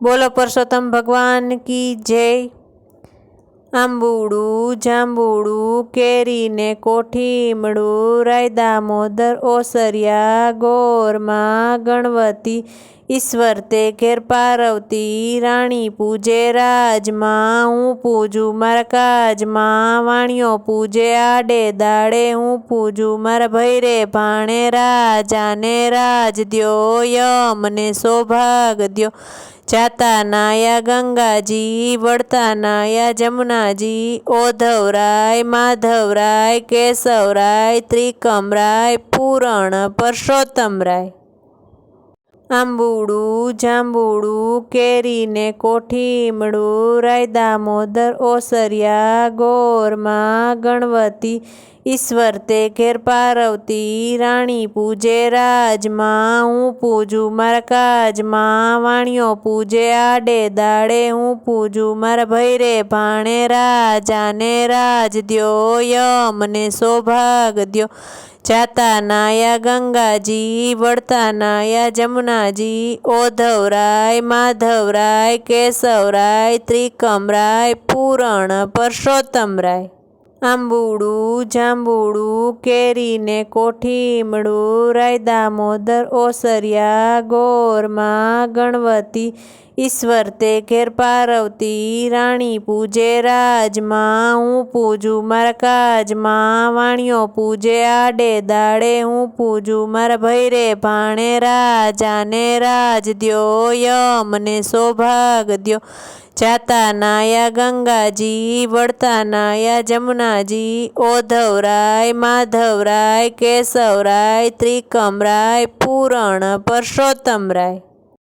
बोलो परसोत्तम भगवान की जय। आंबूडू जांबूडू केरी ने कोठीमड़ू राय दामोदर ओसरिया गोरमा गणवती ईश्वर ते घेर पार्वती राणी पूजे राज मां हूँ पूजू मारा काज मां वाणियों पूजे आडे दाड़े हूँ पूजू मारा भैरे भाणे राजा ने राज द्यो यम ने सौभाग द्यो जाता नाया गंगाजी वड़ता नाया जमुनाजी ओधवराय माधवराय केशवराय त्रिकमराय पूरण परसोत्तम राय। आंबूडू जांबूडू केरी ने कोठीमड़ू राय दामोदर ओसरिया गोरमा गणवती ईश्वर ते घेर पार्वती राणी पूजे राज मां हूँ पूजू मारा काज मां वाणियों पूजे आडे दाड़े हूँ पूजू मारा भैरे भाणे राजा ने राज द्यो यम ने सौभाग द्यो जाता नाया गंगाजी वड़ता नाया जमुनाजी ओधवराय माधवराय केशवराय त्रिकमराय पूरण परसोत्तम राय। आंबूडू जांबूडू केरी ने कोठीमड़ू राय दामोदर ओसरिया गोरमा गणवती ईश्वर ते घेर पार्वती राणी पूजे राज मां हूँ पूजू मारा काज मां वाणियों पूजे आडे दाड़े हूँ पूजू मारा भैरे भाणे राजा ने राज द्यो यम ने सौभाग द्यो जाता नाया गंगाजी वड़ता नाया जमुनाजी ओधवराय माधवराय केशवराय त्रिकमराय पूरण परसोत्तम राय।